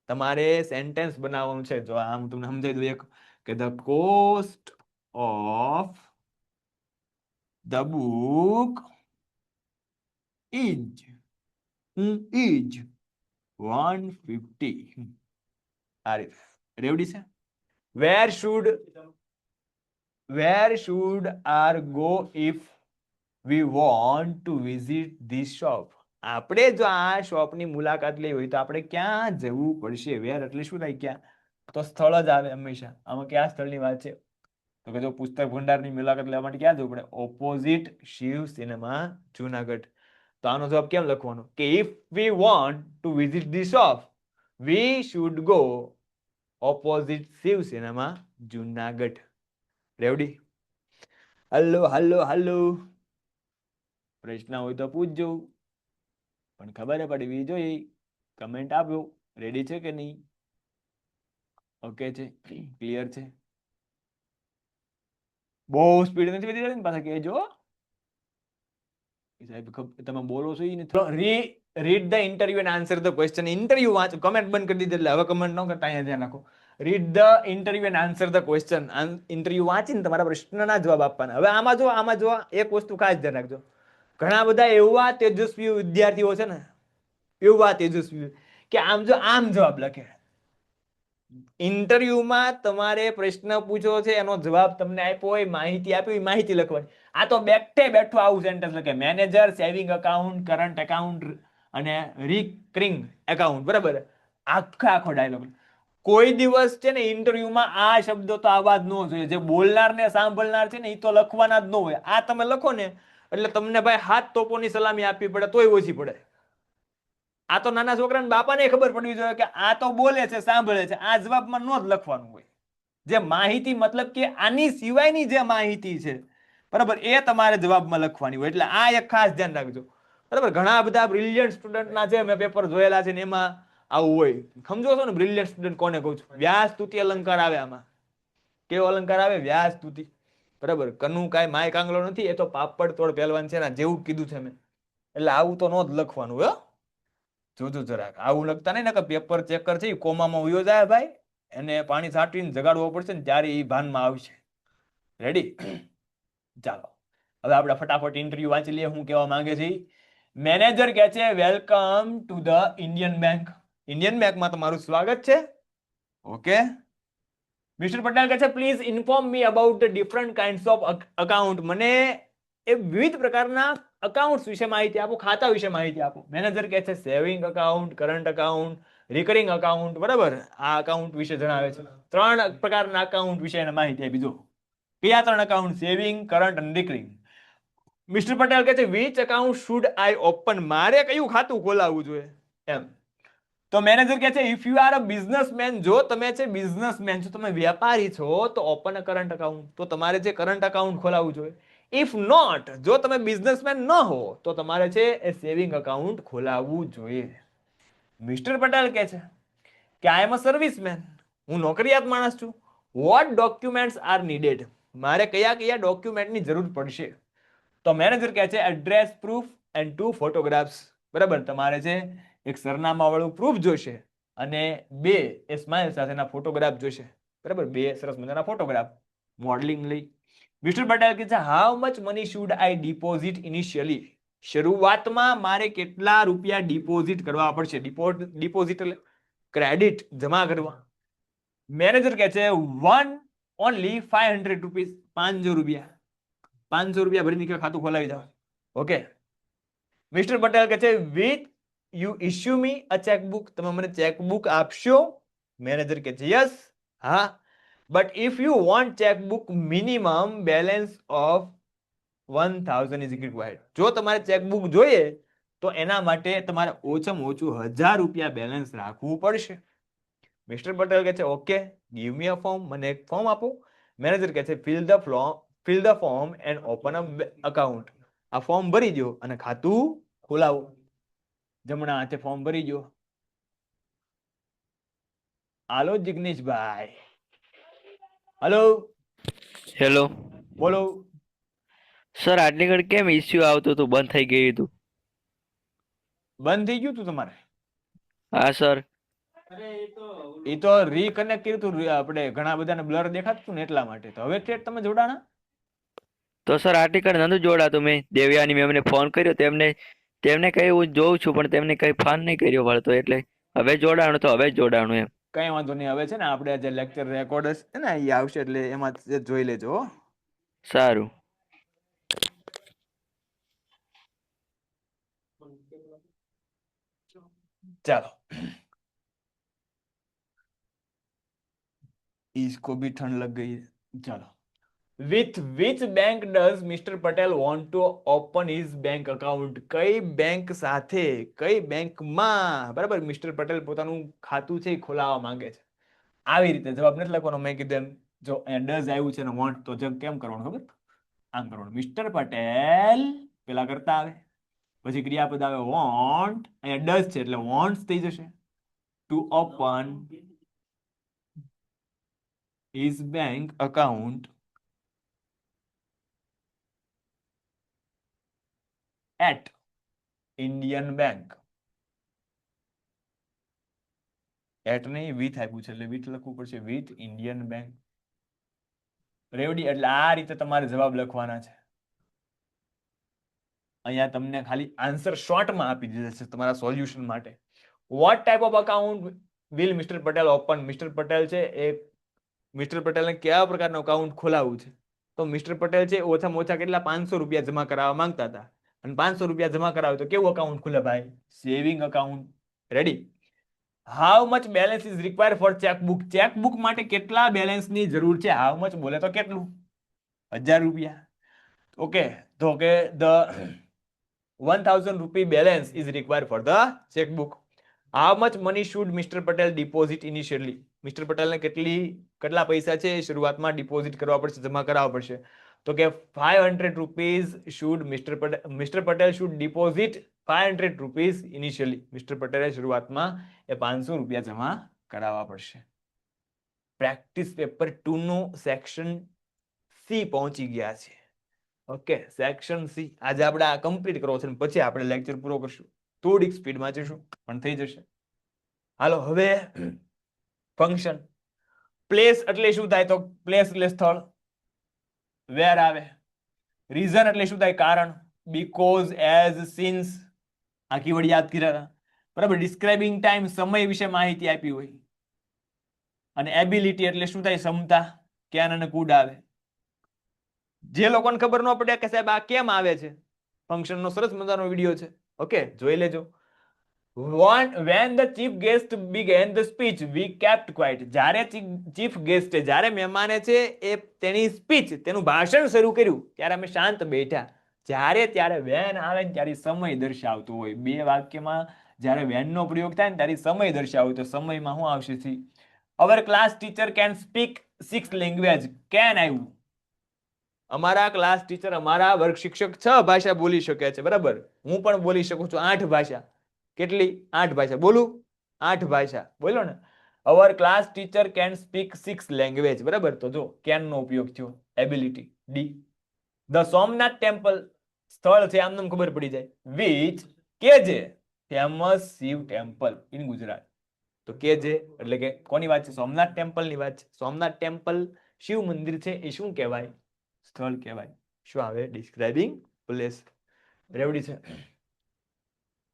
તમારે સેન્ટેન્સ બનાવવાનું છે. જો આમ તમને સમજાવી દઉં એક, કે the cost of the book is 150. આ રીતે રેવડી છે. Where should are go if we want to visit this shop, આપણે જો આ શોપની મુલાકાત લેવી હોય તો આપણે ક્યાં જવું પડશે? વેર એટલે શું થાય? ક્યાં? તો સ્થળ જ આવે હંમેશા. આમાં કયા સ્થળની વાત છે? તો કે જો પુસ્તક ભંડારની મુલાકાત લેવા માટે ક્યાં જવું પડે? Opposite Shiv cinema, Junagadh. તો આનો જવાબ કેમ લખવાનો? કે if we want to visit the shop we should go opposite Shiv cinema, Junagadh. રેવડી? હલો. પ્રશ્ન હોય તો પૂછજો, પણ ખબર પડવી જોઈએ. કમેન્ટ આપો, રેડી છે કે નહીં? ઓકે છે, ક્લિયર છે? બહુ સ્પીડ નથી વધી રહી ને, પાછા કહેજો સાહેબ તમે બોલો છો. Read the interview and answer the question. Interview વાંચો, કમેન્ટ બંધ કરી દીધી એટલે હવે કમેન્ટ ન કરતા, અહીંયા ધ્યાન રાખો. Read the interview and answer the question. Interview વાંચીને તમારા પ્રશ્નના જવાબ આપવાના. હવે આમાં જો એક વસ્તુ ખાસ ધ્યાન રાખજો. ઘણા બધા એવા તેજસ્વી વિદ્યાર્થીઓ છે ને, એવા તેજસ્વી કે આમ જવાબ લખે. ઇન્ટરવ્યુમાં તમારે પ્રશ્ન પૂછો છે, એનો જવાબ તમને આપ્યો હોય, માહિતી આપી હોય, માહિતી લખવાની. આ તો બેઠો આવું સેન્ટેન્સ લખે, manager, saving account, current account અને રિકરિંગ અકાઉન્ટ. બરાબર, આખો ડાયલોગ. કોઈ દિવસ છે ને ઇન્ટરવ્યુમાં આ શબ્દો તો આવા જ ન જોઈએ. જે બોલનાર ને સાંભળનાર છે ને એ તો લખવાના જ ન હોય. આ તમે લખો ને એટલે તમને ભાઈ 7 તોપોની સલામી આપવી પડે તોય ઓછી પડે. આ તો નાના છોકરાને બાપાને ખબર પડવી જોઈએ કે આ તો બોલે છે, સાંભળે છે, આ જવાબમાં નો જ લખવાનું હોય. જે માહિતી મતલબ કે આની સિવાયની જે માહિતી છે, બરાબર, એ તમારે જવાબમાં લખવાની હોય. એટલે આ એક ખાસ ધ્યાન રાખજો. બરાબર, ઘણા બધા બ્રિલિયન્ટ સ્ટુડન્ટના છે, મેં પેપર જોયેલા છે ને એમાં આવું હોય. સમજો છો ને બ્રિલિયન્ટ સ્ટુડન્ટ કોને કહું છું? વ્યાસ સ્તુતિ અલંકાર આવે આમાં. કેવો અલંકાર આવે? વ્યાસ સ્તુતિ. બરાબર, કનું કાંઈ માય કાંગલો નથી, એ તો પાપડ તોડ પહેલવાન છે ને, જેવું કીધું છે મેં. એટલે આવું તો નો જ લખવાનું હોય. જોજો જરાક આવું લખતા નહીં ને, પેપર ચેકર છે કોમામાં ઉયો જાય ભાઈ, એને પાણી છાંટીને જગાડવો પડશે ને ત્યારે એ ભાનમાં આવશે. રેડી? ચાલો હવે આપણે ફટાફટ ઇન્ટરવ્યુ વાંચી લઈએ. હું કહેવા માંગે છે? મેનેજર કહે છે welcome to the Indian bank. Indian બેંકમાં તમારું સ્વાગત છે. ઓકે. મિસ્ટર પટેલ કહે છે please inform me about the different kinds of account. મને એ વિવિધ પ્રકારના અકાઉન્ટ્સ વિશે માહિતી આપો, ખાતા વિશે માહિતી આપો. મેનેજર કહે છે saving account, current account, recurring account. બરાબર, આ અકાઉન્ટ વિશે જણાવે છે. 3 પ્રકારના અકાઉન્ટ વિશે એને માહિતી આપી. જો કયા 3 અકાઉન્ટ? સેવિંગ, કરંટ અને રિકરિંગ. મિસ્ટર પટેલ કહે છે which account should I open. મારે કયું ખાતું ખોલાવવું જોઈએ એમ. તો મેનેજર કહે છે if you are a businessman, જો તમે છે બિઝનેસમેન છો, તમે વેપારી છો, તો ઓપન અ કરંટ અકાઉન્ટ. તો તમારે જે કરંટ અકાઉન્ટ ખોલાવવું જોઈએ. ઇફ નોટ, જો તમે બિઝનેસમેન ન હો તો તમારે છે એ સેવિંગ અકાઉન્ટ ખોલાવવું જોઈએ. મિસ્ટર પટેલ કહે છે કે આઈ એમ અ સર્વિસમેન, હું નોકરિયાત માણસ છું. What documents are needed. મારે કયા કયા ડોક્યુમેન્ટની જરૂર પડશે? તો મેનેજર કહે છે એડ્રેસ પ્રૂફ એન્ડ 2 ફોટોગ્રાફ્સ. બરાબર, તમારે છે એક સરનામા વાળું પ્રૂફ જોઈશે અને 2 એ સ્માઇલ સાથેના ફોટોગ્રાફ જોઈશે. બરાબર, 2 સરસ મજાના ફોટોગ્રાફ મોડલિંગ લઈ. મિસ્ટર પટેલ કહે છે how much money should I deposit initially. શરૂઆતમાં મારે કેટલા રૂપિયા ડિપોઝિટ કરવા પડશે? ડિપોઝિટ એટલે ક્રેડિટ, જમા કરવા. મેનેજર કહે છે ઓનલી 500 રૂપીસ. 500 રૂપિયા. 500 રૂપિયા ભરીને ખાતું ખોલાવી જાવ. ઓકે. મિસ્ટર પટેલ કહે છે with you issue me a chequebook. તમે મને ચેકબુક આપશો? મેનેજર કહે છે યસ, હા, but if you want chequebook minimum balance of 1000 is required. જો તમારે ચેકબુક જોઈએ તો એના માટે તમારે ઓછામાં ઓછું 1000 રૂપિયા બેલેન્સ રાખવું પડશે. મિસ્ટર પટેલ કહે છે okay, give me a form. મને એક ફોર્મ આપો. મેનેજર કહે છે fill the form and open a account. આ ફોર્મ ભરી દો અને ખાતું ખોલાવો. જમણા હાથે ફોર્મ ભરી દો. હાલો જિગ્નેશભાઈ. હલો, હેલો બોલો. સર, આટલી ઘડી કેમ ઇસ્યુ આવતું હતું? બંધ થઈ ગયું હતું. બંધ થઈ ગયું તું તમારે? હા સર. એ તો રીકનેક્ટ કર્યું હતું. આપણે ઘણા બધાને બ્લર દેખાતું હતું ને એટલા માટે. તો હવે થેટ તમે જોડાણા? તો સર આટલી ઘડી નતું જોડાતું. મેં દેવ્યાની મેમને ફોન કર્યો, તેમને કહ્યું હું જોઉં છું, પણ તેમને કઈ ફોન નહીં કર્યો વળતો. એટલે હવે જોડાણું તો હવે જ જોડાણું એમ. કઈ વાંધો નહીં. હવે છે ને આપણે જે લેક્ચર રેકોર્ડ છે ને એ આવશે એટલે એમાં જોઈ લેજો હો. સારું. ચાલો. इसको भी ठंड लग गई है. चलो. With which bank does Mr. Patel want to open his bank account? કઈ બેંક સાથે, કઈ બેંકમાં, બરાબર, મિસ્ટર પટેલ પોતાનું ખાતું છે એ ખોલાવવા માંગે છે. આવી રીતે જવાબ નથી લખવાનો. મેં કીધું એમ જો અહીંયા ડઝ આવ્યું છે ને વોન્ટ, તો કેમ કરવાનું ખબર? આમ કરવાનું. મિસ્ટર પટેલ પેલા કરતા આવે, પછી ક્રિયાપદ આવે વોન્ટ, અહીંયા ડઝ છે એટલે વોન્ટ્સ થઈ જશે. To open his bank account at Indian Bank. At નહીં વિથ આપ્યું છે એટલે વિથ લખવું પડશે, વિથ ઇન્ડિયન બેંક. રેવડી. એટલે આ રીતે તમારે જવાબ લખવાના છે. અહીંયા તમને ખાલી આન્સર શોર્ટમાં આપી દીધા છે તમારા સોલ્યુશન માટે. What type of account will mister Patel open? Mister Patel છે એ મિસ્ટર પટેલને કેવા પ્રકારનું અકાઉન્ટ ખોલાવવું છે? તો મિસ્ટર પટેલ છે ઓછામાં ઓછા કેટલા 500 રૂપિયા જમા કરાવવા માંગતા હતા, અને 500 રૂપિયા જમા કરાવે તો કેવું અકાઉન્ટ ખુલે ભાઈ? Saving account. Ready. How much balance is required four chequebook? Chequebook માટે કેટલા બેલેન્સની જરૂર છે? હાઉ મચ બોલે તો કેટલું? 1000 રૂપિયા. ઓકે, તો કે the 1000 rupee balance is required for the checkbook. How much money should Mr. Patel deposit initially? Mister પટેલને કેટલા પૈસા છે એ શરૂઆતમાં ડિપોઝિટ કરવા પડશે, જમા કરાવવા પડશે? તો કે 500 rupees should Mr. Patel should deposit 500 rupees initially. Mister પટેલે શરૂઆતમાં એ 500 રૂપિયા જમા કરાવવા પડશે. પ્રેક્ટિસ પેપર 2 નું સેક્શન સી પહોંચી ગયા છે. ઓકે, સેક્શન સી આજે આપણે આ કમ્પ્લીટ કરવો છે અને પછી આપણે લેક્ચર પૂરો કરશું. થોડીક સ્પીડમાં જઈશું પણ થઈ જશે. હાલો, હવે ફંક્શન. પ્લેસ એટલે શું થાય? તો પ્લેસ એટલે સ્થળ. વેર આવે. રીઝન એટલે શું થાય? કારણ. બીકોઝ, એઝ, સિન્સ આ કીવર્ડ યાદ કર્યા બરાબર. ડિસ્ક્રાઇબિંગ ટાઈમ સમય વિશે માહિતી આપી હોય. અને એબિલિટી એટલે શું થાય? ક્ષમતા. કેન અને કુડ આવે. જે લોકોને ખબર ન પડે કે સાહેબ આ કેમ આવે છે, ફંક્શનનો સરસ મજાનો વિડિયો છે, ઓકે, જોઈ લેજો. when the chief guest began the speech we kept quiet. જ્યારે ચીફ ગેસ્ટ જ્યારે મહેમાને છે એ તેની સ્પીચ તેનું ભાષણ શરૂ કર્યું ત્યારે અમે શાંત બેઠા. ત્યારે when આવે ને ત્યારે સમય દર્શાવતું હોય. બે વાક્યમાં જ્યારે when નો પ્રયોગ થાય ને ત્યારે સમય દર્શાવતો, તો સમયમાં શું આવશે? our class teacher can speak 6 language. can આવ્યું. અમારા ક્લાસ ટીચર, અમારા વર્ગ શિક્ષક 6 ભાષા બોલી શકે છે બરાબર. હું પણ બોલી શકું છું 8 ભાષા. કેટલી? 8 ભાષા. બોલું 8 ભાષા બોલો ને. Our class teacher can speak 6 language બરાબર. તો જો કેન નો ઉપયોગ થયો. Ability D. The Somnath temple સ્થળ છે આમ નામ ખબર પડી જાય. વિચ કે જે famous Shiv temple in Gujarat. તો કે જે એટલે કે કોની વાત છે? સોમનાથ ટેમ્પલ ની વાત છે. સોમનાથ ટેમ્પલ શિવ મંદિર છે એ શું કહેવાય? સ્થળ કહેવાય. શું આવે? Describing place. રેવડી છે.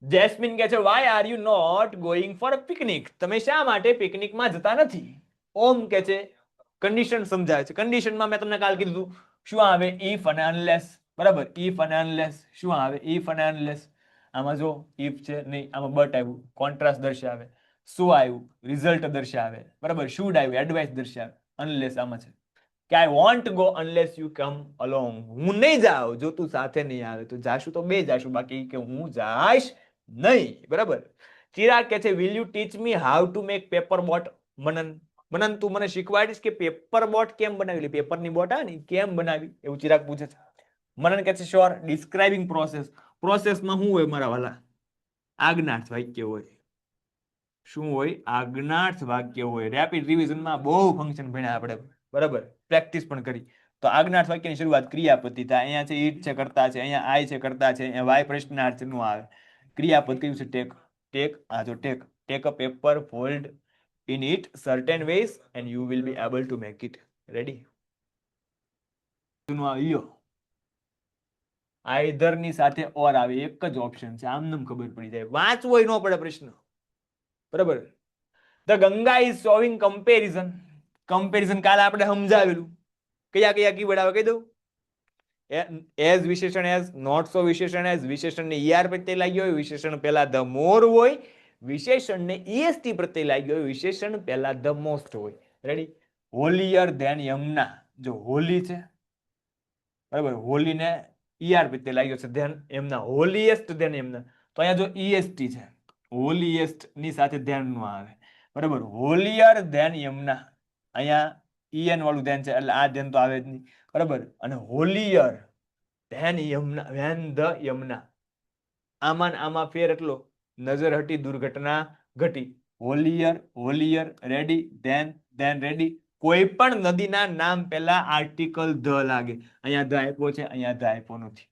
જેસ્મિન કહે છે why are you not going for a picnic? તમે શા માટે પિકનિકમાં જતા નથી? ઓમ કહે છે કન્ડિશન સમજાવે છે. કન્ડિશનમાં મેં તમને કાલ કીધું શું આવે? if અને unless બરાબર. if અને unless શું આવે? if અને unless. આમાં જો if છે નહીં, આમાં but આવ્યું, કોન્ટ્રાસ્ટ દર્શાવે. શું આવ્યું? રિઝલ્ટ દર્શાવે બરાબર. should આવ્યું, એડવાઇસ દર્શાવે. unless આમાં છે કે I won't go unless you come along. હું નહીં જાઉં જો તું સાથે નહીં આવે. તો જાશું તો બે જાશું, બાકી કે હું જાઈશ નહીં બરાબર. ચિરાગ કહે છે will you teach me how to make paper boat? મનન તું મને શીખવાડીશ કે પેપર બોટ કેમ બનાવી? પેપરની બોટ આવે ને કેમ બનાવી એવું ચિરાગ પૂછે છે. મનન કહે છે શ્યોર. Describing process. પ્રોસેસમાં શું હોય મારા વાલા? આજ્ઞાર્થ વાક્ય હોય. શું હોય? આજ્ઞાર્થ વાક્ય હોય. રેપિડ રિવિઝનમાં બહુ ફંક્શન ભણ્યા આપણે બરાબર, પ્રેક્ટિસ પણ કરી. તો આજ્ઞાર્થ વાક્યની શરૂઆત ક્રિયાપદથી થાય. અહીંયા છે ઈટ છે, કરતા છે. અહીંયા આઈ છે, કરતા છે. અહીંયા વાય પ્રશ્નાર્થ નું આવે. ક્રિયાપદ કયું છે? ટેક. ટેક આ જો take. Take a paper, fold in it certain ways and you will be able to make it. ready? either ની સાથે or આવે, એક જ ઓપ્શન છે. આમ નામ ખબર પડી જાય. વાંચવું હોય ન પડે પ્રશ્ન બરાબર. the Ganga is showing comparison. Comparison કાલે આપણે સમજાવેલું. કયા કયા કીવર્ડ આવે કહી દઉં. એઝ વિશેષણ એઝ, નોટ સો વિશેષણ એઝ, વિશેષણને ઈઆર પ્રત્યે લાગ્યો હોય, વિશેષણ પહેલા ધ મોર હોય, વિશેષણને ઈએસટી પ્રત્યે લાગ્યો હોય, વિશેષણ પહેલા ધ મોસ્ટ હોય. રેડી? હોલિયર ધેન યમુના. જો હોલી છે બરાબર, હોલીને ઈઆર પ્રત્યે લાગ્યો છે ધેન યમુના. હોલીએસ્ટ ધેન યમુના. તો અહીંયા જો ઈએસટી છે, હોલીએસ્ટ ની સાથે ધ્યાન નો આવે બરાબર. હોલિયર ધેન યમુના. અહીંયા ઈએન વાળું ધ્યાન છે એટલે આ ધ્યાન તો આવે જ નહીં બરાબર. અને holier than Yamuna, when the Yamuna. આમાં ને આમાં ફેર એટલો, નજર હટી દુર્ઘટના ઘટી. Holier, holier, ready, than ready. કોઈ પણ નદીના નામ પહેલા આર્ટિકલ ધ લાગે. અહીંયા ધ આપ્યો છે, અહીંયા ધ આપ્યો નથી.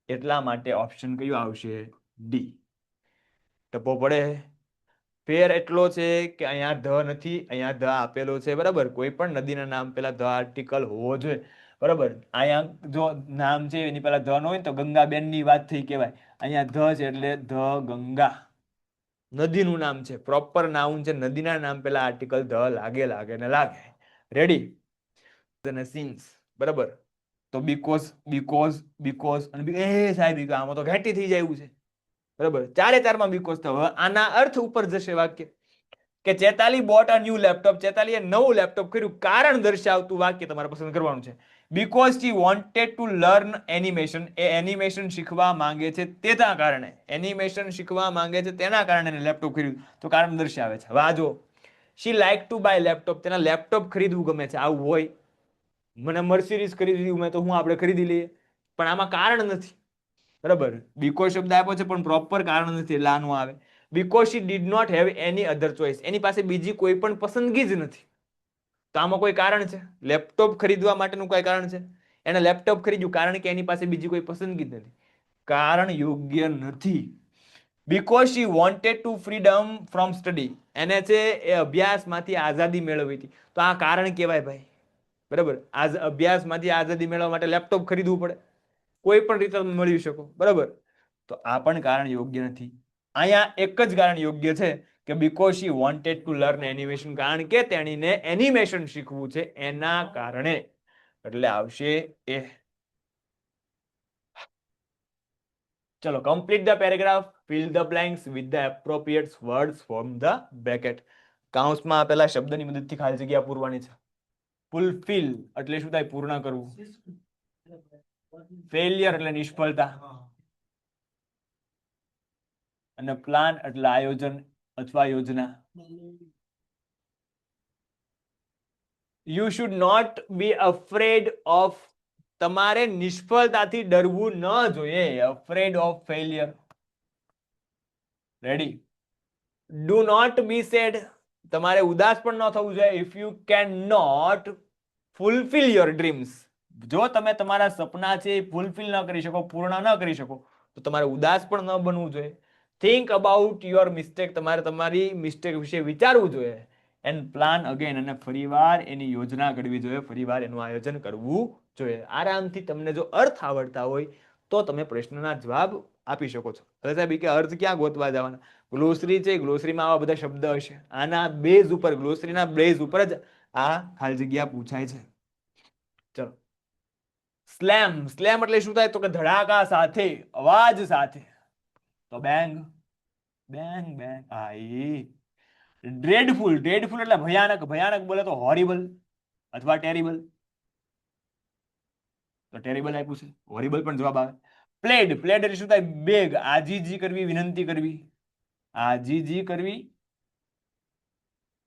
એટલા માટે ઓપ્શન કયું આવશે? ડી. ટપો પડે. ફેર એટલો છે કે અહીંયા ધ નથી, અહીંયા ધ આપેલો છે, બરાબર. કોઈ પણ નદીના નામ પહેલા ધ આર્ટિકલ હોવો જોઈએ, બરાબર. અહીંયા જો નામ છે એની પહેલા ધ ન હોય તો ગંગાબેનની વાત થઈ કહેવાય. અહીંયા ધ છે એટલે ધ ગંગા. નદીનું નામ છે, પ્રોપર નાઉન છે. નદીના નામ પહેલા આર્ટિકલ ધ લાગે ને લાગે. રેડી? અને સિન્સ, બરાબર. તો બીકોઝ અને એ સાહેબ આમાં તો ઘાટી થઈ જાય એવું છે, બરાબર. ચારે ચારમાં બીકોઝ થયો. હવે આના અર્થ ઉપર જશે વાક્ય કે Chetali bought a new laptop. ચેતાલીએ નવું લેપટોપ કર્યું. કારણ દર્શાવતું વાક્ય તમારે પસંદ કરવાનું છે. Because she wanted to learn animation. એ એનિમેશન શીખવા માંગે છે તેના કારણે. એનિમેશન શીખવા માંગે છે તેના કારણે એને લેપટોપ ખરીદ્યું. તો કારણ દર્શાવે છે. હવે આ જો, she like to buy laptop. તેના લેપટોપ ખરીદવું ગમે છે. આવું હોય, મને મર્સિડીઝ ખરીદવી મેં તો હું આપણે ખરીદી લઈએ, પણ આમાં કારણ નથી, બરાબર. બીકોઝ શબ્દ આપ્યો છે પણ પ્રોપર કારણ નથી એટલે આનું આવે. Because she did not have any other choice. એની પાસે બીજી કોઈ પણ પસંદગી જ નથી. તો આમાં કોઈ કારણ છે? લેપટોપ ખરીદવા માટેનું કોઈ કારણ છે? એને લેપટોપ ખરીદ્યું કારણ કે એની પાસે બીજી કોઈ પસંદગી જ નથી. કારણ યોગ્ય નથી. Because she wanted to freedom from study. એને છે એ અભ્યાસમાંથી આઝાદી મેળવી હતી. તો આ કારણ કહેવાય ભાઈ, બરાબર. અભ્યાસમાંથી આઝાદી મેળવવા માટે લેપટોપ ખરીદવું પડે. કોઈ પણ રીતે તમે મેળવી શકો, બરાબર. તો આ પણ કારણ યોગ્ય નથી. અહીંયા એક જ કારણ યોગ્ય છે કે because she wanted to learn animation. કારણ કે તેણીને એનિમેશન શીખવું છે એના કારણે. એટલે આવશે એ. ચલો, complete the paragraph, fill the blanks with the appropriate words from the bracket. કૌંસમાં આપેલા શબ્દની મદદથી ખાલી જગ્યા પૂરવાની છે. ફુલફિલ એટલે શું થાય? પૂર્ણ કરવું. ફેલિયર એટલે નિષ્ફળતા. અને પ્લાન એટલે આયોજન અથવા યોજના. You should not be afraid of. તમારે નિષ્ફળતાથી ડરવું ન જોઈએ. Afraid of failure. Ready? Do not be sad. તમારે ઉદાસ પણ ન થવું જોઈએ. If you can not fulfil your dreams. જો તમે તમારા સપના છે એ ફુલફિલ ન કરી શકો, પૂર્ણ ન કરી શકો, તો તમારે ઉદાસ પણ ન બનવું જોઈએ. Think about your mistake. તમારે તમારી મિસ્ટેક વિશે વિચારવું જોઈએ. And plan again. અને ફરીવાર એની યોજના ઘડવી જોઈએ, ફરીવાર એનું આયોજન કરવું જોઈએ. આરામથી તમને જો અર્થ આવડતા હોય તો તમે પ્રશ્નના જવાબ આપી શકો છો. હવે સાહેબ કે અર્થ ક્યાં ગોતવા જવાના? ગ્લોસરી છે, ગ્લોસરીમાં આવા બધા શબ્દ હશે. આના બેઝ ઉપર, ગ્લોસરીના બેઝ ઉપર જ આ ખાલી જગ્યા પૂછાય છે. ચલો, સ્લેમ. સ્લેમ એટલે શું થાય? તો કે ધડાકા સાથે, અવાજ સાથે. તો બેંગ, બેંગ બેંગ. ડ્રેડફુલ. ડ્રેડફુલ એટલે ભયાનક. ભયાનક બોલે તો હોરિબલ અથવા ટેરિબલ. તો ટેરિબલ આપ્યું છે, હોરિબલ પણ જવાબ આવે. પ્લેડ. પ્લેડ એટલે શું થાય? બેગ. આજીજી કરવી, વિનંતી કરવી. આજીજી કરવી,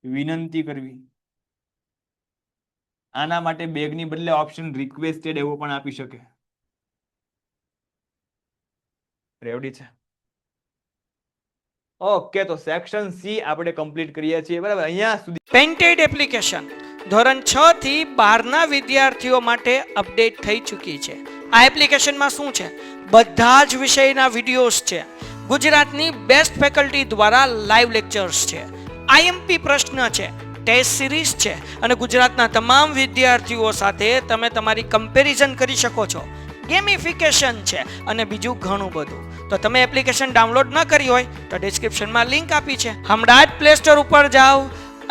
વિનંતી કરવી. આના માટે બેગની બદલે ઓપ્શન રિક્વેસ્ટેડ એવો પણ આપી શકે. રેવડી છે? ઓકે, તો સેક્શન સી આપણે કમ્પ્લીટ કરીએ છીએ, બરાબર. અહીંયા સુધી પેન્ટેડ એપ્લિકેશન ધોરણ 6 થી 12 ના વિદ્યાર્થીઓ માટે અપડેટ થઈ ચૂકી છે. આ એપ્લિકેશનમાં શું છે? બધા જ વિષયના વિડીયોઝ છે. ગુજરાતની બેસ્ટ ફેકલ્ટી દ્વારા લાઈવ લેક્ચર્સ છે. આઈએમપી પ્રશ્ન છે, ટેસ્ટ સિરીઝ છે અને ગુજરાતના તમામ વિદ્યાર્થીઓ સાથે તમે તમારી કમ્પેરિઝન કરી શકો છો. ગેમિફિકેશન છે અને બીજું ઘણું બધું. તો તમે એપ્લિકેશન ડાઉનલોડ ન કરી હોય તો ડિસ્ક્રિપ્શનમાં લિંક આપી છે. હમણાં જ પ્લે સ્ટોર ઉપર જાઓ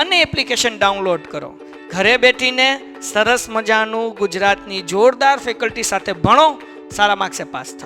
અને એપ્લિકેશન ડાઉનલોડ કરો. ઘરે બેઠીને સરસ મજાનું ગુજરાતની જોરદાર ફેકલ્ટી સાથે ભણો, સારા માર્ક્સે પાસ થાઓ.